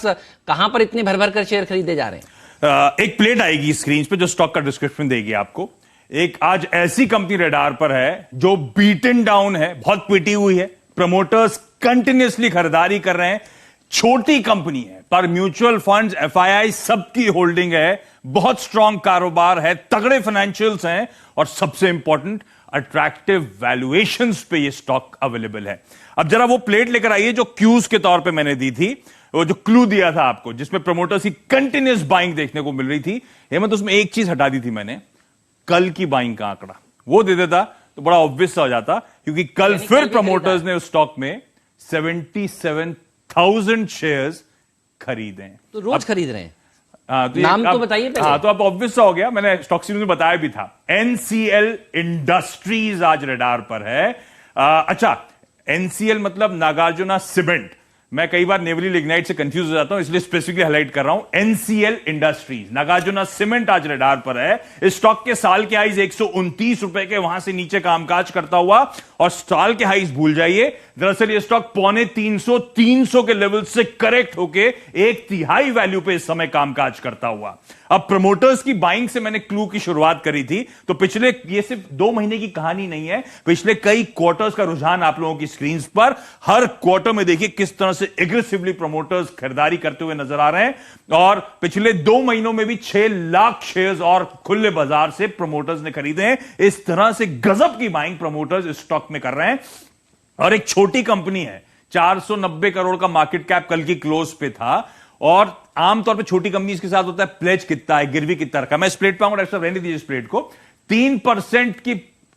कहां पर इतने भर भर कर शेयर खरीदे जा रहे हैं? एक प्लेट आएगी स्क्रीन पे जो स्टॉक का डिस्क्रिप्शन देगी आपको। एक आज ऐसी कंपनी रडार पर है जो बीटन डाउन है, बहुत पिटी हुई है, प्रमोटर्स कंटिन्यूअसली खरीदारी कर रहे हैं। छोटी कंपनी है पर म्यूचुअल फंड्स, एफआईआई सबकी होल्डिंग है, बहुत स्ट्रांग कारोबार है, तगड़े फाइनेंशियल्स हैं और सबसे इंपॉर्टेंट अट्रैक्टिव वैल्यूएशंस पे ये स्टॉक अवेलेबल है। अब जरा वो प्लेट लेकर आइए जो क्यूज के तौर पे मैंने दी थी, वो जो क्लू दिया था आपको जिसमें प्रमोटर्स की कंटिन्यूअस बाइंग देखने को मिल रही थी। हेमंत, उसमें एक चीज हटा दी थी मैंने, कल की बाइंग का आंकड़ा वो दे देता तो बड़ा ऑब्वियस हो जाता, क्योंकि कल फिर प्रमोटर्स ने उस स्टॉक में 77,000 शेयर्स खरीदे हैं। तो रोज खरीद रहे हैं। तो नाम तो बताइए पहले। हाँ, तो अब ऑब्वियस हो गया, मैंने स्टॉक सीरीज में बताया भी था। एनसीएल इंडस्ट्रीज आज रडार पर है। अच्छा, एनसीएल मतलब नागार्जुना सीमेंट। मैं कई बार नेवली लिग्नाइट से कंफ्यूज हो जाता हूं, इसलिए स्पेसिफिकली हाईलाइट कर रहा हूं। एनसीएल इंडस्ट्रीज, नागार्जुना सीमेंट आज रडार पर है। इस स्टॉक के साल के हाइज 129 रुपए के, वहां से नीचे कामकाज करता हुआ, और साल के हाइज भूल जाइए। दरअसल ये स्टॉक 250-300 के लेवल से करेक्ट होके 1/3 वैल्यू पे इस समय कामकाज करता हुआ। अब प्रमोटर्स की बाइंग से मैंने क्लू की शुरुआत करी थी, तो पिछले, ये सिर्फ 2 महीने की कहानी नहीं है, पिछले कई क्वार्टर्स का रुझान आप लोगों की स्क्रीन पर, हर क्वार्टर में देखिए किस तरह से एग्रेसिवली प्रमोटर्स खरीदारी करते हुए नजर आ रहे हैं। और पिछले 2 महीनों में भी 6 लाख शेयर्स और खुले बाजार से प्रमोटर्स ने खरीदे हैं। इस तरह से गजब की बाइंग प्रमोटर्स इस स्टॉक में कर रहे हैं। और एक छोटी कंपनी है, 490 करोड़ का मार्केट कैप कल की क्लोज पे था। और आमतौर पे छोटी कंपनी के साथ होता है प्लेज कितना है, गिरवी कितना रखा। मैं इस प्लेट पे आऊंगा, डॉक्टर साहब रहने दीजिए इस प्लेट को। 3% की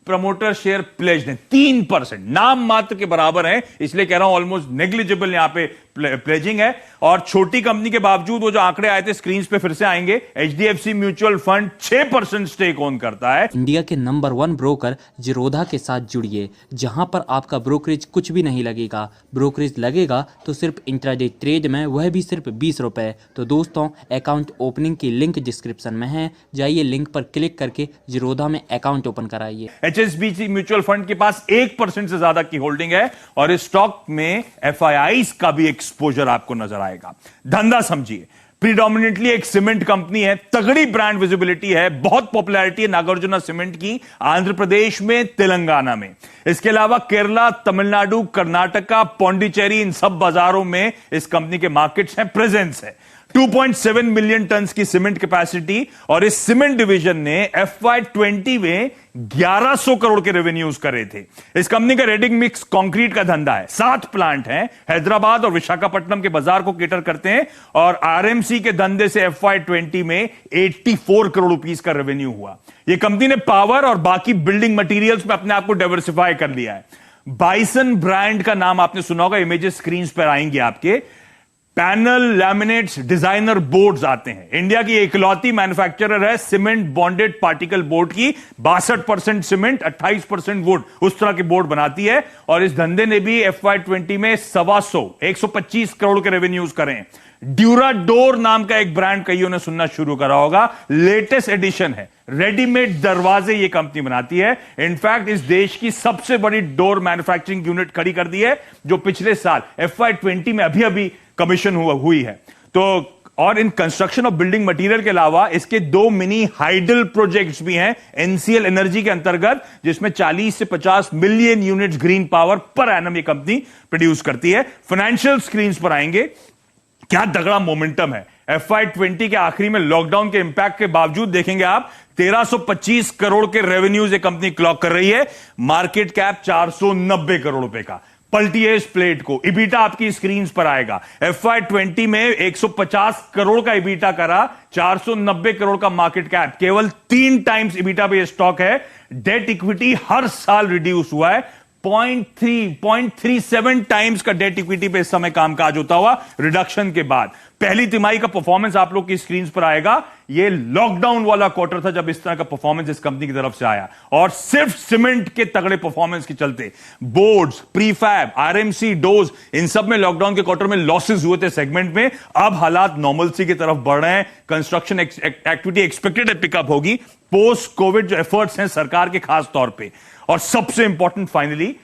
प्रमोटर शेयर प्लेज ने, 3% नाम मात्र के बराबर है, इसलिए कह रहा हूं ऑलमोस्ट नेग्लिजिबल यहां पे प्लेजिंग है। और छोटी कंपनी के बावजूद वो जो आंकड़े आए थे स्क्रीन पे फिर से आएंगे। HDFC mutual fund 6% stake own करता है। इंडिया के नंबर 1 ब्रोकर जीरोधा के साथ जुड़िए, जहां पर आपका ब्रोकरेज कुछ भी नहीं लगेगा। ब्रोकरेज लगेगा तो सिर्फ इंट्राडे ट्रेड में, वह भी सिर्फ 20 रुपए। तो दोस्तों, अकाउंट ओपनिंग की लिंक डिस्क्रिप्शन में है, जाइए लिंक पर क्लिक करके जीरोधा में अकाउंट ओपन कराइए। एचएसबीसी म्यूचुअल फंड के पास 1% से ज्यादा की होल्डिंग है और इस स्टॉक में एफआईआईज का भी एक्सपोजर आपको नजर आएगा। धंधा समझिए, प्रीडोमिनेंटली एक सीमेंट कंपनी है, तगड़ी ब्रांड विजिबिलिटी है, बहुत पॉपुलैरिटी है नागार्जुना सीमेंट की आंध्र प्रदेश में, तेलंगाना में। इसके अलावा केरला, तमिलनाडु, कर्नाटका, पौंडीचेरी, इन सब बाजारों में इस कंपनी के मार्केट्स हैं, प्रेजेंस है। 2.7 मिलियन टन की सीमेंट कैपेसिटी, और इस सीमेंट डिवीजन ने FY20 में 1100 करोड़ के रेवेन्यूज करे थे। इस कंपनी का रेडी मिक्स कंक्रीट का धंधा है, 7 प्लांट हैं, हैदराबाद और विशाखापट्टनम के बाजार को केटर करते हैं। और आरएमसी के धंधे से FY20 में 84 करोड़ रुपीस का रेवेन्यू हुआ। यह कंपनी ने पावर और बाकी बिल्डिंग मटेरियल्स में अपने आप को डाइवर्सिफाई कर लिया है। बाइसन ब्रांड का नाम आपने सुना होगा, इमेजेस स्क्रीन पर आएंगे आपके। पैनल, लैमिनेट्स, डिजाइनर बोर्ड्स आते हैं। इंडिया की इकलौती मैन्युफैक्चरर है सीमेंट बॉन्डेड पार्टिकल बोर्ड की। 62% सीमेंट, 28% वुड, उस तरह के बोर्ड बनाती है। और इस धंधे ने भी FY20 में 125 करोड़ के रेवेन्यूज करें। ड्यूराडोर नाम का एक ब्रांड कईयों ने सुनना शुरू करा होगा, लेटेस्ट एडिशन है। रेडीमेड दरवाजे ये कंपनी बनाती है। इनफैक्ट इस देश की सबसे बड़ी डोर मैन्युफैक्चरिंग यूनिट खड़ी कर दी है, जो पिछले साल FY20 में अभी कमीशन हुई है। तो और in construction of building material के अलावा इसके 2 मिनी हाइडल प्रोजेक्ट्स भी हैं एनसीएल एनर्जी के अंतर्गत, जिसमें 40 से 50 million units green power per annum ये कंपनी प्रोड्यूस करती है। फाइनेंशियल स्क्रीन्स पर आएंगे, क्या तगड़ा मोमेंटम है। FY20 के आखिरी में लॉकडाउन के इंपैक्ट के बावजूद देखेंगे आप 1325 करोड़ के रेवेन्यूज ये कंपनी क्लॉक कर रही है। मार्केट कैप 490 करोड़ रुपए का। पलटिए इस प्लेट को, इबीटा आपकी स्क्रीन पर आएगा। FY20 में 150 करोड़ का इबीटा करा, 490 करोड़ का मार्केट कैप, केवल 3 टाइम्स इबीटा पे स्टॉक है। डेट इक्विटी हर साल रिड्यूस हुआ है, 0.37 टाइम्स का डेट इक्विटी पे इस समय कामकाज होता हुआ रिडक्शन के बाद। पहली तिमाही का परफॉर्मेंस आप लोग की स्क्रीन पर आएगा। ये लॉकडाउन वाला क्वार्टर था जब इस तरह का परफॉर्मेंस इस कंपनी की तरफ से आया, और सिर्फ सीमेंट के तगड़े परफॉर्मेंस के चलते बोर्ड्स, प्रीफैब, आरएमसी, डोज, इन सब में लॉकडाउन के क्वार्टर में लॉसेस हुए थे सेगमेंट में। अब हालात नॉर्मलसी की तरफ बढ़ रहे हैं। कंस्ट्रक्शन एक्टिविटी एक्सपेक्टेड है पिकअप होगी पोस्ट कोविड जो एफर्ट्स हैं सरकार के खास तौर पे। और सबसे इंपॉर्टेंट फाइनली,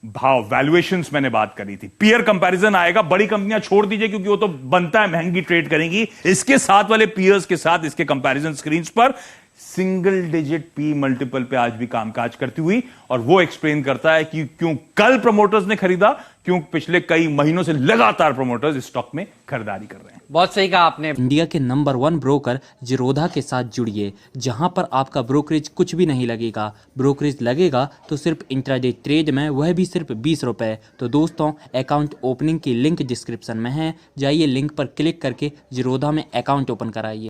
भाव वैल्यूएशंस मैंने बात करी थी, पीयर कंपैरिजन आएगा, बड़ी कंपनियां छोड़ दीजिए क्योंकि वो तो बनता है महंगी ट्रेड करेंगी, इसके साथ वाले पीयर्स के साथ इसके कंपैरिजन स्क्रीन्स पर सिंगल डिजिट पी मल्टीपल पे आज भी कामकाज करती हुई, और वो एक्सप्लेन करता है कि क्यों कल प्रमोटर्स ने खरीदा, क्यों पिछले कई महीनों से लगातार प्रमोटर्स इस स्टॉक में खरीदारी कर रहे हैं। बहुत सही कहा आपने। इंडिया के नंबर 1 ब्रोकर जीरोधा के साथ जुड़िए, जहां पर आपका ब्रोकरेज कुछ भी नहीं लगेगा। ब्रोकरेज लगेगा तो सिर्फ इंट्राडे ट्रेड में, वह भी सिर्फ 20 रुपए। तो दोस्तों, अकाउंट ओपनिंग की लिंक डिस्क्रिप्शन में है, जाइए लिंक पर क्लिक करके जीरोधा में अकाउंट ओपन कराइए।